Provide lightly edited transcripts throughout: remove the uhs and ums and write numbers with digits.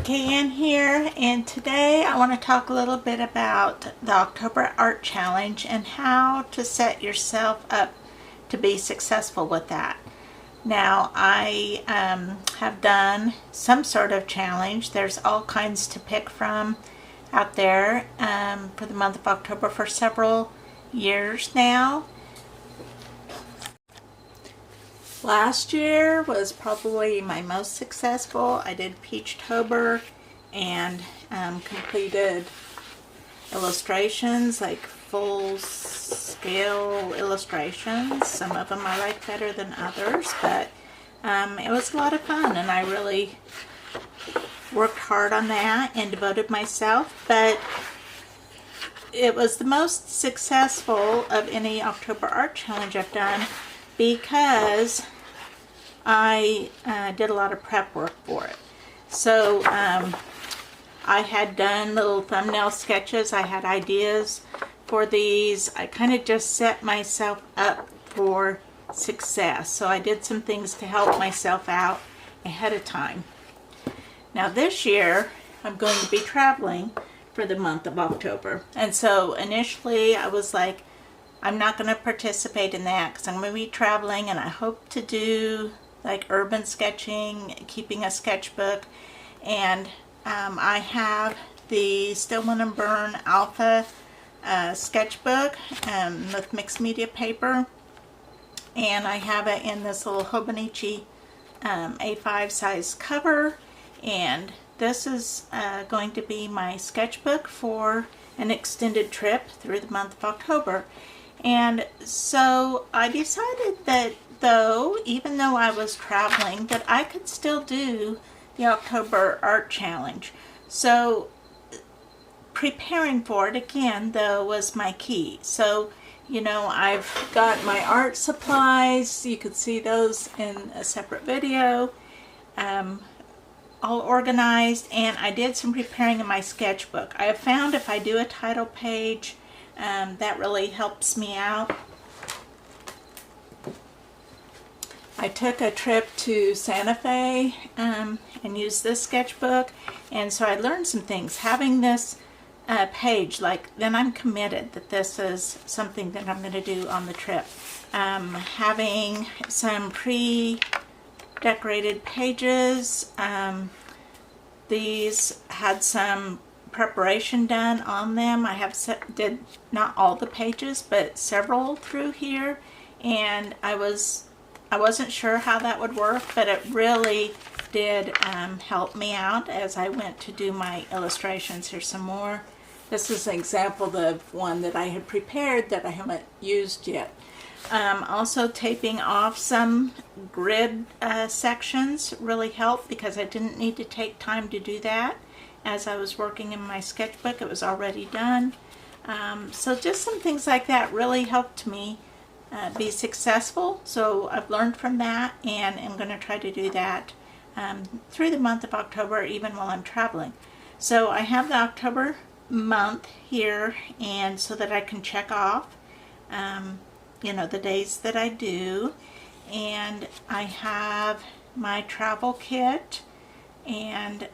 Kay here, and today I want to talk a little bit about the October Art Challenge and how to set yourself up to be successful with that. Now, I have done some sort of challenge. There's all kinds to pick from out there for the month of October for several years now. Last year was probably my most successful. I did Peachtober and completed illustrations, like full scale illustrations. Some of them I like better than others, but it was a lot of fun, and I really worked hard on that and devoted myself. But it was the most successful of any October Art Challenge I've done because I did a lot of prep work for it. So I had done little thumbnail sketches. I had ideas for these. I kind of just set myself up for success. So I did some things to help myself out ahead of time. Now this year I'm going to be traveling for the month of October. And so initially I was like, I'm not going to participate in that because I'm going to be traveling, and I hope to do like urban sketching, keeping a sketchbook, and I have the Stillman and Burn Alpha sketchbook with mixed media paper, and I have it in this little Hobonichi A5 size cover, and this is going to be my sketchbook for an extended trip through the month of October. And so I decided that even though I was traveling, that I could still do the October Art Challenge. So preparing for it again, though, was my key. So, you know, I've got my art supplies. You could see those in a separate video, all organized, and I did some preparing in my sketchbook. I have found if I do a title page, that really helps me out. I took a trip to Santa Fe and used this sketchbook, and so I learned some things. Having this page, like, then I'm committed that this is something that I'm going to do on the trip. Having some pre-decorated pages. These had some preparation done on them. I did not all the pages, but several through here, and I wasn't sure how that would work, but it really did help me out as I went to do my illustrations. Here's some more. This is an example of one that I had prepared that I haven't used yet. Also taping off some grid sections really helped because I didn't need to take time to do that. As I was working in my sketchbook, it was already done. So just some things like that really helped me be successful. So I've learned from that, and I'm going to try to do that through the month of October, even while I'm traveling. So I have the October month here, and so that I can check off you know, the days that I do. And I have my travel kit, and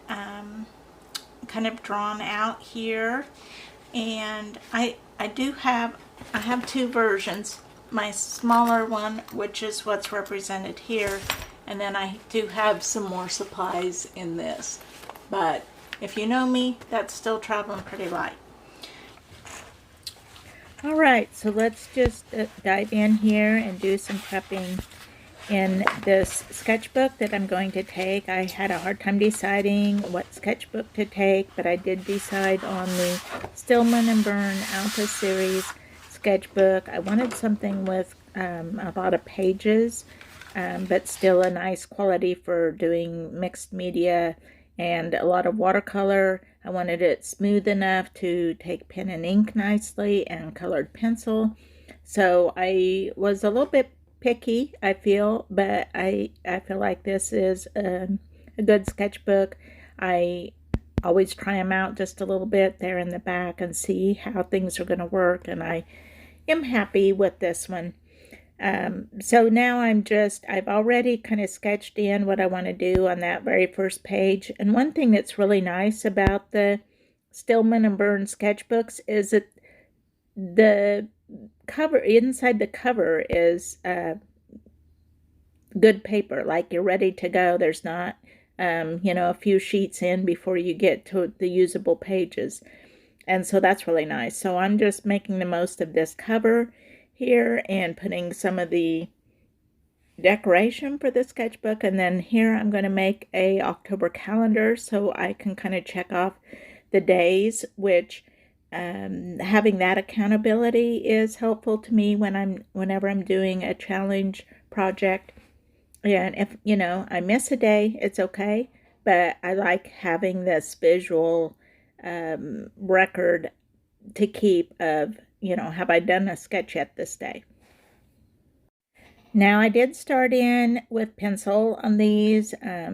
kind of drawn out here, and I have two versions. My smaller one, which is what's represented here, and then I do have some more supplies in this, but if you know me, that's still traveling pretty light. Alright, so let's just dive in here and do some prepping in this sketchbook that I'm going to take. I had a hard time deciding what sketchbook to take, but I did decide on the Stillman and Burn Alpha series sketchbook. I wanted something with a lot of pages, but still a nice quality for doing mixed media and a lot of watercolor. I wanted it smooth enough to take pen and ink nicely, and colored pencil. So I was a little bit picky, I feel, but I feel like this is a good sketchbook. I always try them out just a little bit there in the back and see how things are going to work, and I am happy with this one. So now I've already kind of sketched in what I want to do on that very first page. And one thing that's really nice about the Stillman and Burn sketchbooks is that the cover, inside the cover is good paper, like you're ready to go. There's not, a few sheets in before you get to the usable pages. And so that's really nice. So I'm just making the most of this cover here and putting some of the decoration for the sketchbook. And then here I'm going to make a October calendar so I can kind of check off the days, which having that accountability is helpful to me whenever I'm doing a challenge project. And if, I miss a day, it's okay. But I like having this visual record to keep of, have I done a sketch yet this day? Now I did start in with pencil on these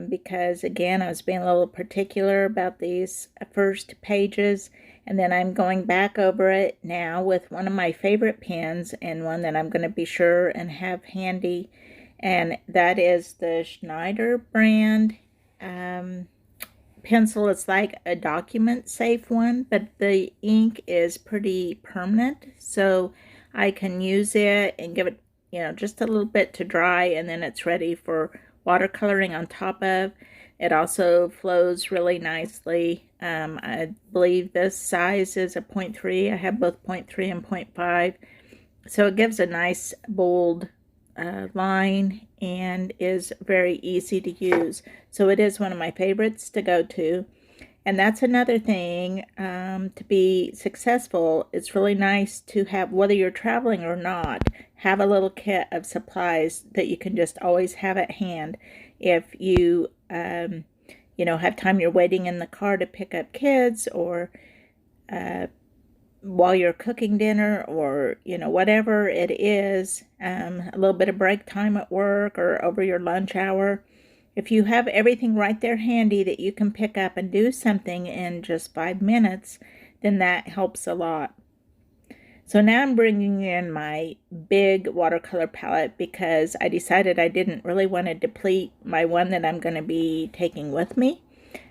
because, again, I was being a little particular about these first pages. And then I'm going back over it now with one of my favorite pens and one that I'm going to be sure and have handy. And that is the Schneider brand pencil. It's like a document safe one, but the ink is pretty permanent. So I can use it and give it, just a little bit to dry, and then it's ready for watercoloring on top of. It also flows really nicely. I believe this size is a 0.3. I have both 0.3 and 0.5. So it gives a nice bold line and is very easy to use. So it is one of my favorites to go to. And that's another thing, to be successful, it's really nice to have, whether you're traveling or not, have a little kit of supplies that you can just always have at hand. If you, have time you're waiting in the car to pick up kids, or while you're cooking dinner, or, whatever it is, a little bit of break time at work or over your lunch hour. If you have everything right there handy that you can pick up and do something in just 5 minutes, then that helps a lot. So now I'm bringing in my big watercolor palette because I decided I didn't really want to deplete my one that I'm going to be taking with me.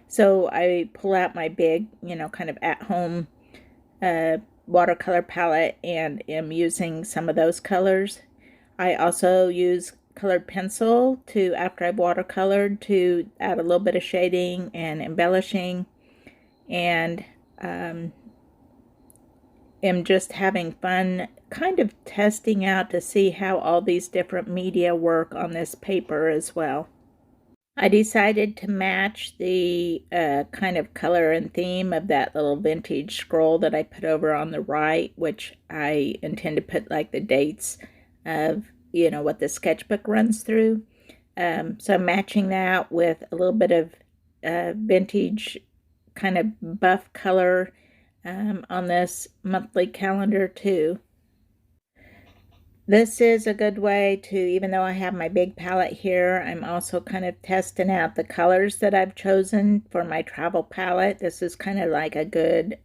So I pull out my big, kind of at-home watercolor palette and am using some of those colors. I also use colored pencil to, after I've watercolored, to add a little bit of shading and embellishing, and am just having fun kind of testing out to see how all these different media work on this paper as well. I decided to match the kind of color and theme of that little vintage scroll that I put over on the right, which I intend to put like the dates of what the sketchbook runs through. So I'm matching that with a little bit of vintage kind of buff color on this monthly calendar too. This is a good way to, even though I have my big palette here, I'm also kind of testing out the colors that I've chosen for my travel palette. This is kind of like a good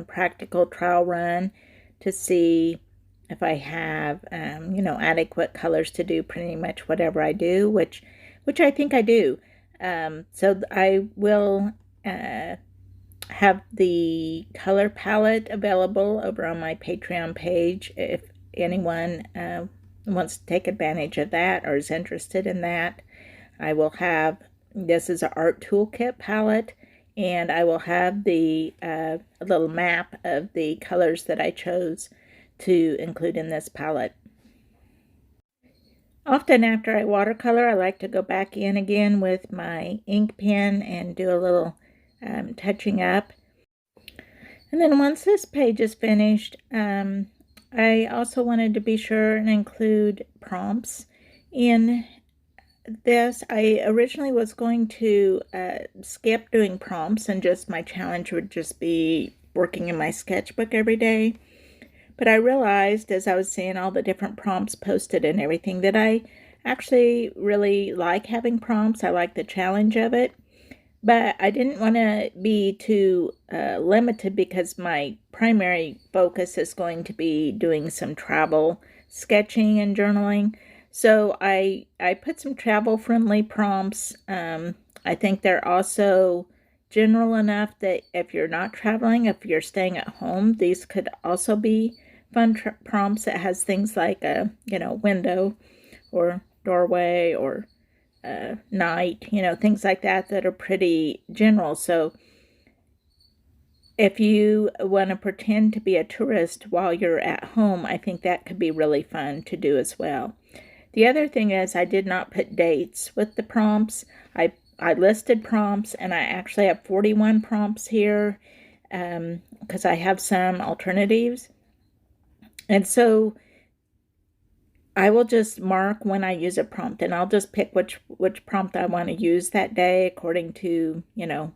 practical trial run to see if I have, adequate colors to do pretty much whatever I do, which I think I do. So I will have the color palette available over on my Patreon page if anyone wants to take advantage of that or is interested in that. I will have, this is an art toolkit palette, and I will have the little map of the colors that I chose to include in this palette. Often after I watercolor, I like to go back in again with my ink pen and do a little touching up. And then once this page is finished, I also wanted to be sure and include prompts in this. I originally was going to skip doing prompts, and just my challenge would just be working in my sketchbook every day. But I realized as I was seeing all the different prompts posted and everything that I actually really like having prompts. I like the challenge of it. But I didn't want to be too limited because my primary focus is going to be doing some travel sketching and journaling. So I put some travel-friendly prompts. I think they're also general enough that if you're not traveling, if you're staying at home, these could also be fun prompts that has things like a, window or doorway or night, things like that that are pretty general. So if you want to pretend to be a tourist while you're at home, I think that could be really fun to do as well. The other thing is I did not put dates with the prompts. I listed prompts, and I actually have 41 prompts here because I have some alternatives. And so I will just mark when I use a prompt, and I'll just pick which prompt I want to use that day according to,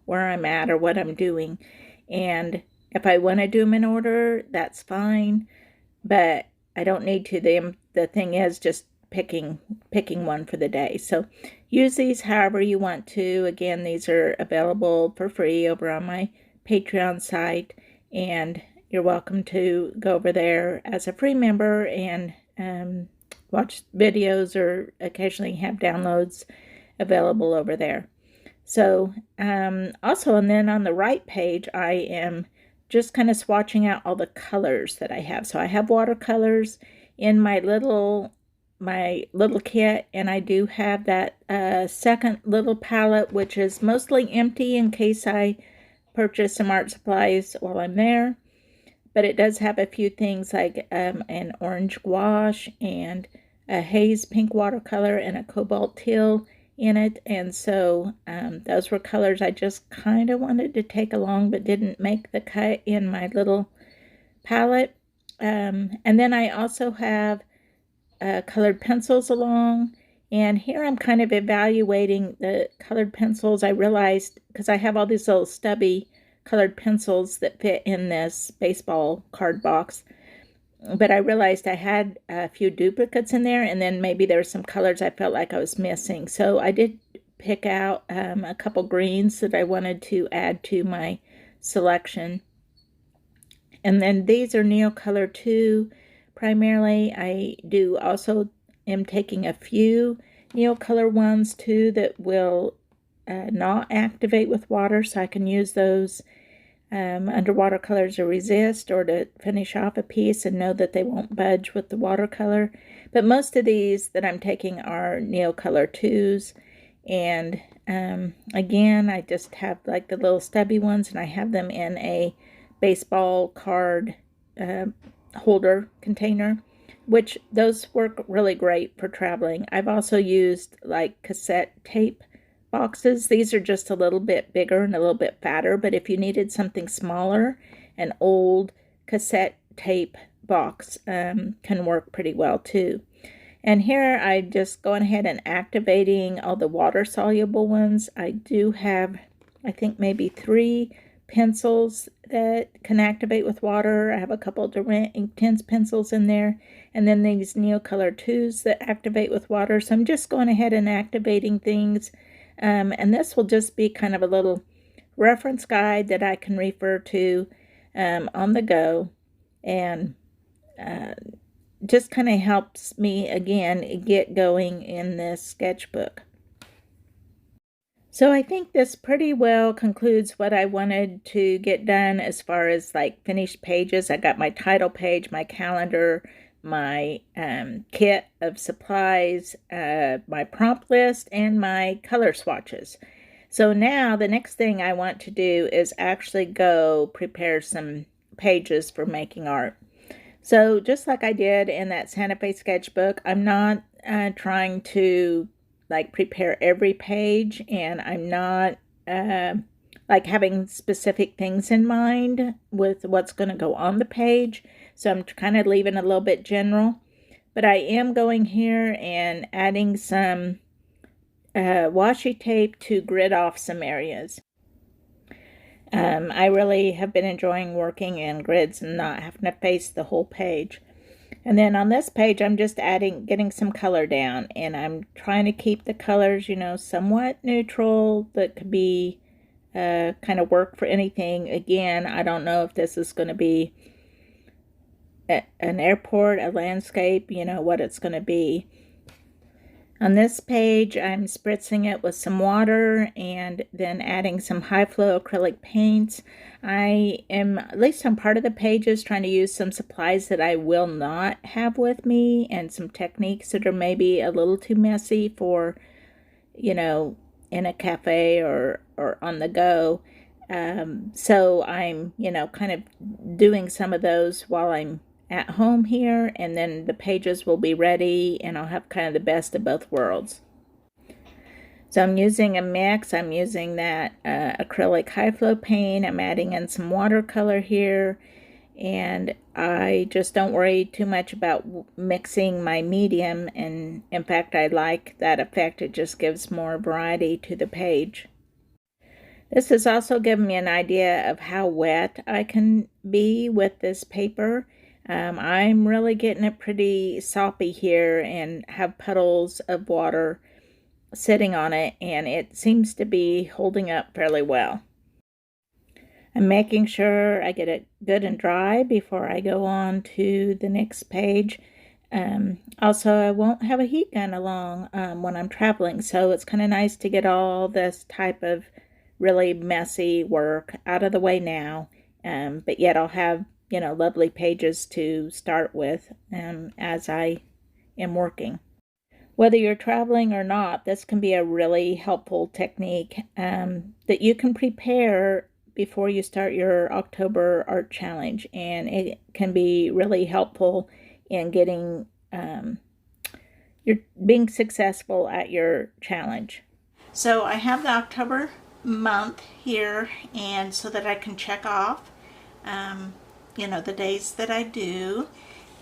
where I'm at or what I'm doing. And if I want to do them in order, that's fine, but I don't need to. The thing is just picking one for the day. So use these however you want to. Again, these are available for free over on my Patreon site, and you're welcome to go over there as a free member and watch videos or occasionally have downloads available over there. So also, and then on the right page, I am just kind of swatching out all the colors that I have. So I have watercolors in my little kit, and I do have that second little palette, which is mostly empty in case I purchase some art supplies while I'm there. But it does have a few things like an orange gouache and a haze pink watercolor and a cobalt teal in it. And so those were colors I just kind of wanted to take along but didn't make the cut in my little palette. And then I also have colored pencils along, and here I'm kind of evaluating the colored pencils. I realized, because I have all these little stubby colored pencils that fit in this baseball card box, but I realized I had a few duplicates in there, and then maybe there were some colors I felt like I was missing. So I did pick out a couple greens that I wanted to add to my selection. And then these are Neocolor 2 primarily. I do also am taking a few Neocolor ones too that will not activate with water, so I can use those under watercolors to resist or to finish off a piece and know that they won't budge with the watercolor. But most of these that I'm taking are Neocolor 2s, and again, I just have like the little stubby ones, and I have them in a baseball card holder container, which those work really great for traveling. I've also used like cassette tape boxes. These are just a little bit bigger and a little bit fatter, but if you needed something smaller, an old cassette tape box can work pretty well too. And here I just going ahead and activating all the water soluble ones. I do have, I think, maybe 3 pencils that can activate with water. I have a couple different Inktense pencils in there, and then these Neocolor 2s that activate with water. So I'm just going ahead and activating things. And this will just be kind of a little reference guide that I can refer to on the go, and just kind of helps me, again, get going in this sketchbook. So I think this pretty well concludes what I wanted to get done as far as like finished pages. I got my title page, my calendar, my kit of supplies, my prompt list, and my color swatches. So now the next thing I want to do is actually go prepare some pages for making art. So just like I did in that Santa Fe sketchbook, I'm not trying to like prepare every page, and I'm not like having specific things in mind with what's going to go on the page. So I'm kind of leaving a little bit general, but I am going here and adding some washi tape to grid off some areas. I really have been enjoying working in grids and not having to face the whole page. And then on this page, I'm just getting some color down, and I'm trying to keep the colors, somewhat neutral, that could be kind of work for anything. Again, I don't know if this is going to be an airport, a landscape, you know, what it's going to be. On this page, I'm spritzing it with some water and then adding some high flow acrylic paints. I am, at least on part of the pages, trying to use some supplies that I will not have with me and some techniques that are maybe a little too messy for, you know, in a cafe or on the go. So I'm, you know, kind of doing some of those while I'm at home here, and then the pages will be ready and I'll have kind of the best of both worlds. So I'm using a mix. I'm using that acrylic high flow paint. I'm adding in some watercolor here, and I just don't worry too much about mixing my medium, and in fact I like that effect. It just gives more variety to the page. This has also given me an idea of how wet I can be with this paper. I'm really getting it pretty soppy here and have puddles of water sitting on it, and it seems to be holding up fairly well. I'm making sure I get it good and dry before I go on to the next page. Also, I won't have a heat gun along when I'm traveling, so it's kind of nice to get all this type of really messy work out of the way now, but yet I'll have, you know, lovely pages to start with as I am working. Whether you're traveling or not, this can be a really helpful technique that you can prepare before you start your October art challenge, and it can be really helpful in getting you're being successful at your challenge. So I have the October month here, and so that I can check off you know, the days that I do,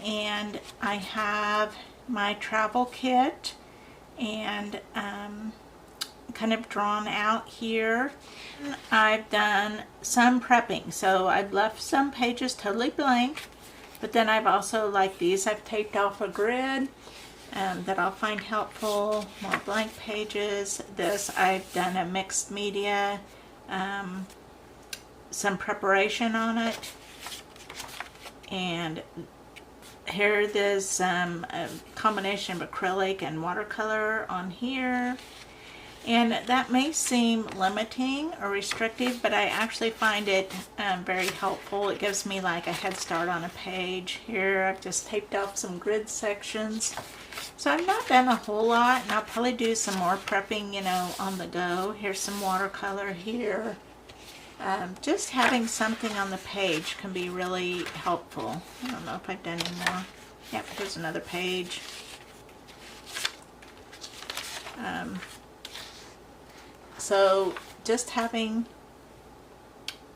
and I have my travel kit and kind of drawn out here. I've done some prepping, so I've left some pages totally blank, but then I've also, like these, I've taped off a grid that I'll find helpful. More blank pages. This, I've done a mixed media, some preparation on it, and here there's a combination of acrylic and watercolor on here. And that may seem limiting or restrictive, but I actually find it very helpful. It gives me like a head start on a page. Here I've just taped off some grid sections. So I've not done a whole lot, and I'll probably do some more prepping, you know, on the go. Here's some watercolor here. Just having something on the page can be really helpful. I don't know if I've done any more. Yep, here's another page. So just having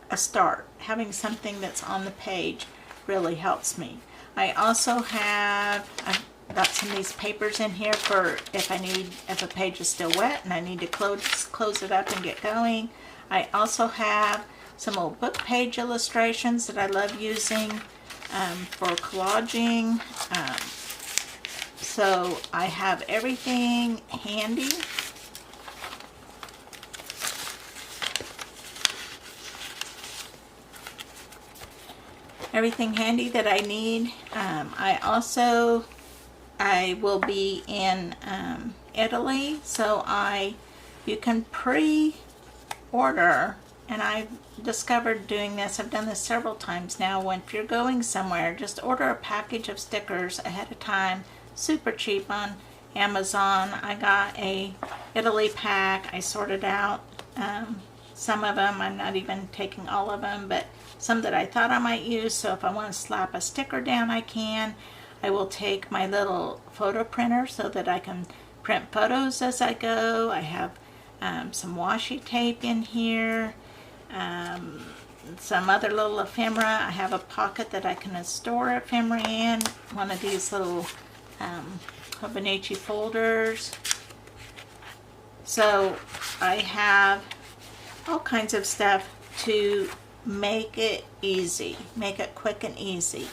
a start, having something that's on the page really helps me. I also have, I've got some of these papers in here for if a page is still wet and I need to close it up and get going. I also have some old book page illustrations that I love using for collaging. So I have everything handy. Everything handy that I need. I will be in Italy, so you can pre-order, and I've discovered doing this, I've done this several times now. When if you're going somewhere, just order a package of stickers ahead of time, super cheap on Amazon. I got a Italy pack. I sorted out some of them. I'm not even taking all of them, but some that I thought I might use. So if I want to slap a sticker down, I can. I will take my little photo printer so that I can print photos as I go. I have some washi tape in here, some other little ephemera. I have a pocket that I can store ephemera in, one of these little Hobonichi folders. So I have all kinds of stuff to make it easy, make it quick and easy.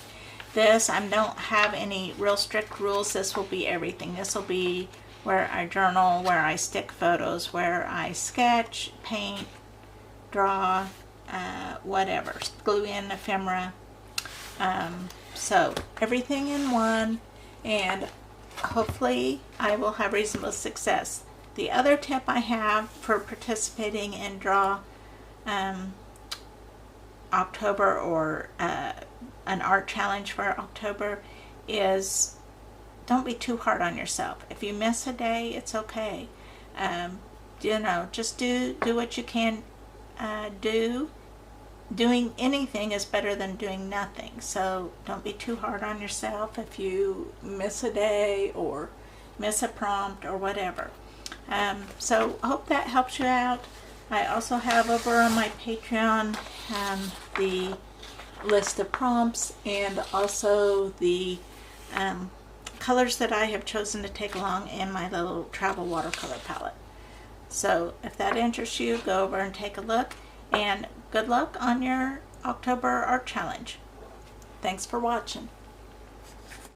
This, I don't have any real strict rules. This will be everything. This will be where I journal, where I stick photos, where I sketch, paint, draw, whatever, glue in ephemera. So everything in one, and hopefully I will have reasonable success. The other tip I have for participating in Draw October, or an art challenge for October, is don't be too hard on yourself. If you miss a day, it's okay. You know, just do what you can do. Doing anything is better than doing nothing. So don't be too hard on yourself if you miss a day or miss a prompt or whatever. So I hope that helps you out. I also have over on my Patreon the list of prompts, and also the colors that I have chosen to take along in my little travel watercolor palette. So if that interests you, go over and take a look, and good luck on your October art challenge. Thanks for watching.